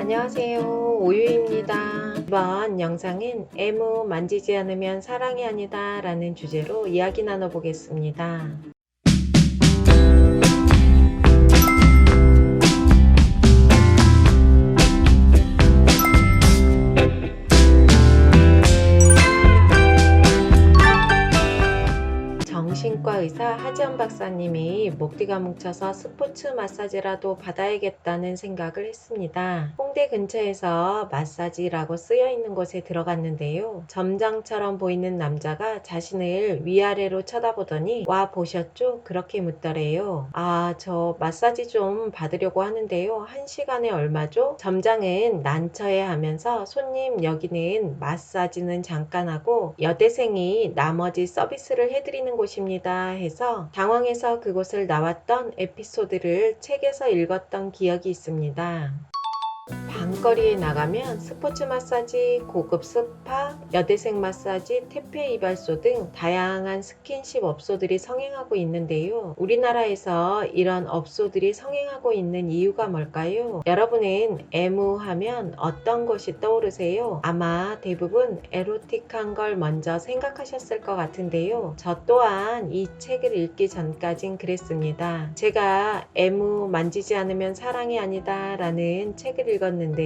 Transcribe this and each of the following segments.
안녕하세요. 오유입니다. 이번 영상은 애무 만지지 않으면 사랑이 아니다 라는 주제로 이야기 나눠보겠습니다. 정신과 의사 하지연 박사님이 목뒤가 뭉쳐서 스포츠 마사지라도 받아야겠다는 생각을 했습니다. 홍대 근처에서 마사지라고 쓰여 있는 곳에 들어갔는데요. 점장처럼 보이는 남자가 자신을 위아래로 쳐다보더니 와 보셨죠? 그렇게 묻더래요. 아, 저 마사지 좀 받으려고 하는데요. 1시간에 얼마죠? 점장은 난처해 하면서 손님 여기는 마사지는 잠깐 하고 여대생이 나머지 서비스를 해드리는 곳입니다 해서 당황해서 그곳을 나왔던 에피소드를 책에서 읽었던 기억이 있습니다. 밤거리에 나가면 스포츠 마사지, 고급 스파, 여대생 마사지, 태페 이발소 등 다양한 스킨십 업소들이 성행하고 있는데요. 우리나라에서 이런 업소들이 성행하고 있는 이유가 뭘까요? 여러분은 애무하면 어떤 것이 떠오르세요? 아마 대부분 에로틱한 걸 먼저 생각하셨을 것 같은데요. 저 또한 이 책을 읽기 전까진 그랬습니다. 제가 애무 만지지 않으면 사랑이 아니다 라는 책을 읽었는데요.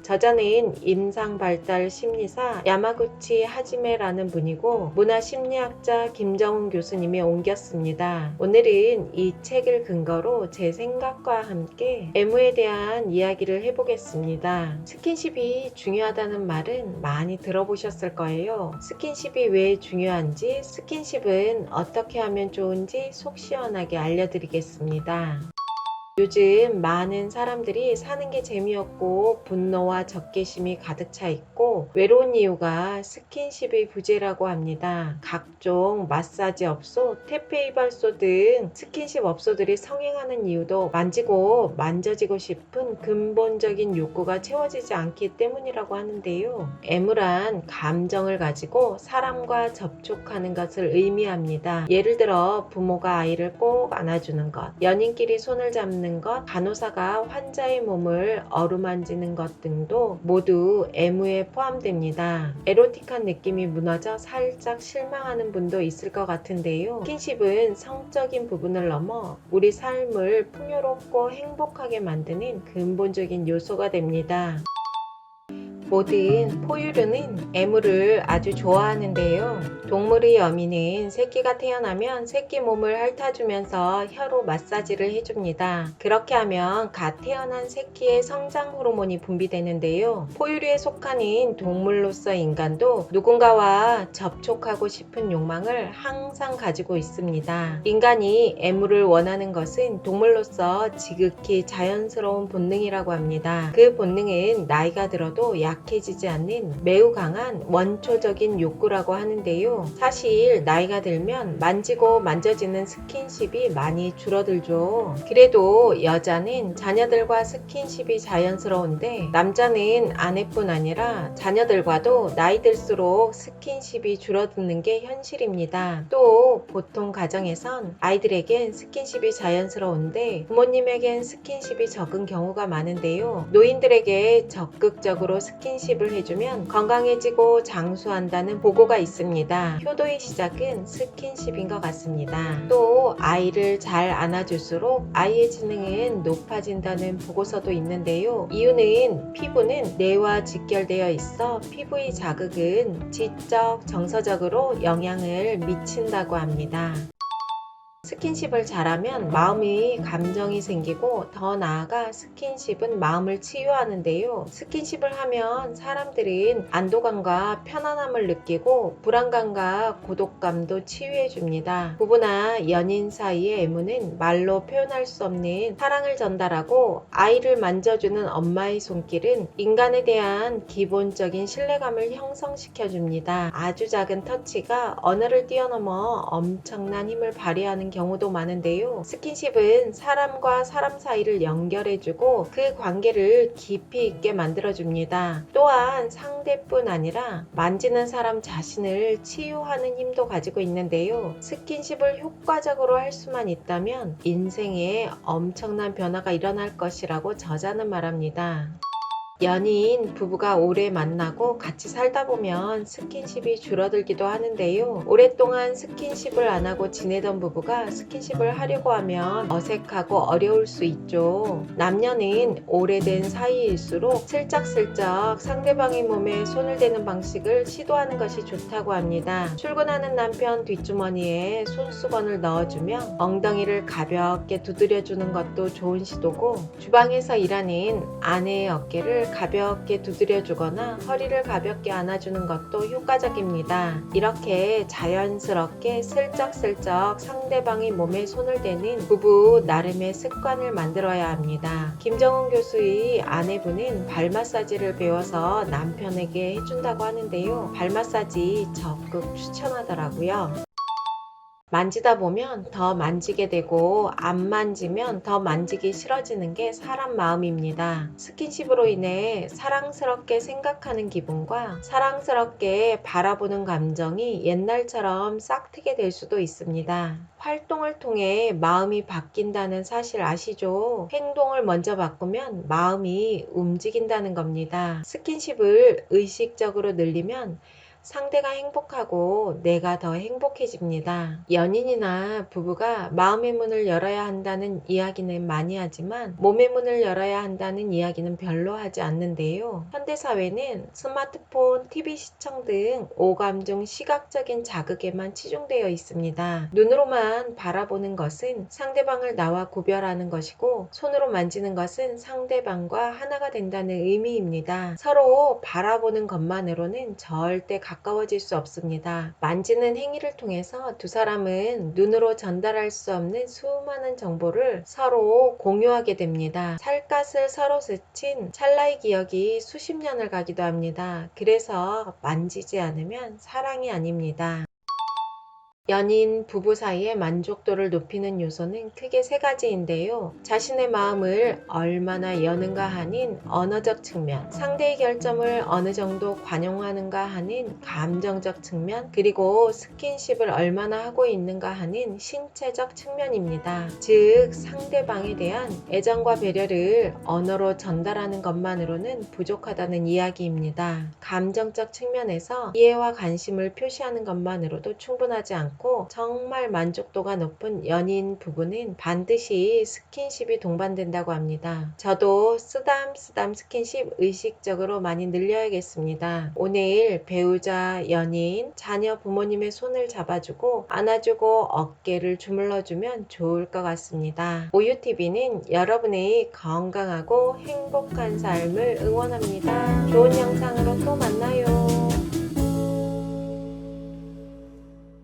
저자는 임상발달 심리사 야마구치 하지메라는 분이고 문화심리학자 김정훈 교수님이 옮겼습니다. 오늘은 이 책을 근거로 제 생각과 함께 애무에 대한 이야기를 해보겠습니다. 스킨십이 중요하다는 말은 많이 들어보셨을 거예요. 스킨십이 왜 중요한지, 스킨십은 어떻게 하면 좋은지 속 시원하게 알려드리겠습니다. 요즘 많은 사람들이 사는 게 재미없고 분노와 적개심이 가득 차 있고 외로운 이유가 스킨십의 부재라고 합니다. 각종 마사지 업소, 태페 이발소 등 스킨십 업소들이 성행하는 이유도 만지고 만져지고 싶은 근본적인 욕구가 채워지지 않기 때문이라고 하는데요. 애무란 감정을 가지고 사람과 접촉하는 것을 의미합니다. 예를 들어 부모가 아이를 꼭 안아주는 것, 연인끼리 손을 잡는 것, 간호사가 환자의 몸을 어루만지는 것 등도 모두 애무에 포함됩니다. 에로틱한 느낌이 무너져 살짝 실망하는 분도 있을 것 같은데요. 스킨십은 성적인 부분을 넘어 우리 삶을 풍요롭고 행복하게 만드는 근본적인 요소가 됩니다. 모든 포유류는 애무를 아주 좋아하는데요. 동물의 어미는 새끼가 태어나면 새끼 몸을 핥아주면서 혀로 마사지를 해줍니다. 그렇게 하면 갓 태어난 새끼의 성장 호르몬이 분비되는데요. 포유류에 속하는 동물로서 인간도 누군가와 접촉하고 싶은 욕망을 항상 가지고 있습니다. 인간이 애무를 원하는 것은 동물로서 지극히 자연스러운 본능이라고 합니다. 그 본능은 나이가 들어도 약해지지 않는 매우 강한 원초적인 욕구라고 하는데요. 사실 나이가 들면 만지고 만져지는 스킨십이 많이 줄어들죠. 그래도 여자는 자녀들과 스킨십이 자연스러운데 남자는 아내뿐 아니라 자녀들과도 나이 들수록 스킨십이 줄어드는 게 현실입니다. 또 보통 가정에선 아이들에겐 스킨십이 자연스러운데 부모님에겐 스킨십이 적은 경우가 많은데요. 노인들에게 적극적으로 스킨십을 해주면 건강해지고 장수한다는 보고가 있습니다. 효도의 시작은 스킨십인 것 같습니다. 또 아이를 잘 안아줄수록 아이의 지능은 높아진다는 보고서도 있는데요. 이유는 피부는 뇌와 직결되어 있어 피부의 자극은 지적, 정서적으로 영향을 미친다고 합니다. 스킨십을 잘하면 마음이 감정이 생기고 더 나아가 스킨십은 마음을 치유하는데요. 스킨십을 하면 사람들은 안도감과 편안함을 느끼고 불안감과 고독감도 치유해줍니다. 부부나 연인 사이의 애무는 말로 표현할 수 없는 사랑을 전달하고 아이를 만져주는 엄마의 손길은 인간에 대한 기본적인 신뢰감을 형성시켜줍니다. 아주 작은 터치가 언어를 뛰어넘어 엄청난 힘을 발휘하는 경우도 많은데요. 스킨십은 사람과 사람 사이를 연결해주고 그 관계를 깊이 있게 만들어줍니다. 또한 상대뿐 아니라 만지는 사람 자신을 치유하는 힘도 가지고 있는데요. 스킨십을 효과적으로 할 수만 있다면 인생에 엄청난 변화가 일어날 것이라고 저자는 말합니다. 연인 부부가 오래 만나고 같이 살다 보면 스킨십이 줄어들기도 하는데요. 오랫동안 스킨십을 안 하고 지내던 부부가 스킨십을 하려고 하면 어색하고 어려울 수 있죠. 남녀는 오래된 사이일수록 슬쩍슬쩍 상대방의 몸에 손을 대는 방식을 시도하는 것이 좋다고 합니다. 출근하는 남편 뒷주머니에 손수건을 넣어주며 엉덩이를 가볍게 두드려주는 것도 좋은 시도고, 주방에서 일하는 아내의 어깨를 가볍게 두드려주거나 허리를 가볍게 안아주는 것도 효과적입니다. 이렇게 자연스럽게 슬쩍슬쩍 상대방의 몸에 손을 대는 부부 나름의 습관을 만들어야 합니다. 김정은 교수의 아내분은 발 마사지를 배워서 남편에게 해준다고 하는데요. 발 마사지 적극 추천하더라고요. 만지다 보면 더 만지게 되고, 안 만지면 더 만지기 싫어지는 게 사람 마음입니다. 스킨십으로 인해 사랑스럽게 생각하는 기분과 사랑스럽게 바라보는 감정이 옛날처럼 싹트게 될 수도 있습니다. 활동을 통해 마음이 바뀐다는 사실 아시죠? 행동을 먼저 바꾸면 마음이 움직인다는 겁니다. 스킨십을 의식적으로 늘리면 상대가 행복하고 내가 더 행복해집니다. 연인이나 부부가 마음의 문을 열어야 한다는 이야기는 많이 하지만 몸의 문을 열어야 한다는 이야기는 별로 하지 않는데요. 현대사회는 스마트폰, TV 시청 등 오감 중 시각적인 자극에만 치중되어 있습니다. 눈으로만 바라보는 것은 상대방을 나와 구별하는 것이고, 손으로 만지는 것은 상대방과 하나가 된다는 의미입니다. 서로 바라보는 것만으로는 절대 가까워질 수 없습니다. 만지는 행위를 통해서 두 사람은 눈으로 전달할 수 없는 수많은 정보를 서로 공유하게 됩니다. 살갗을 서로 스친 찰나의 기억이 수십 년을 가기도 합니다. 그래서 만지지 않으면 사랑이 아닙니다. 연인, 부부 사이의 만족도를 높이는 요소는 크게 세 가지인데요. 자신의 마음을 얼마나 여는가 하는 언어적 측면, 상대의 결점을 어느 정도 관용하는가 하는 감정적 측면, 그리고 스킨십을 얼마나 하고 있는가 하는 신체적 측면입니다. 즉, 상대방에 대한 애정과 배려를 언어로 전달하는 것만으로는 부족하다는 이야기입니다. 감정적 측면에서 이해와 관심을 표시하는 것만으로도 충분하지 않고, 정말 만족도가 높은 연인 부부는 반드시 스킨십이 동반된다고 합니다. 저도 쓰담쓰담 스킨십 의식적으로 많이 늘려야겠습니다. 오늘 배우자, 연인, 자녀, 부모님의 손을 잡아주고 안아주고 어깨를 주물러주면 좋을 것 같습니다. 오유TV는 여러분의 건강하고 행복한 삶을 응원합니다. 좋은 영상으로 또 만나요.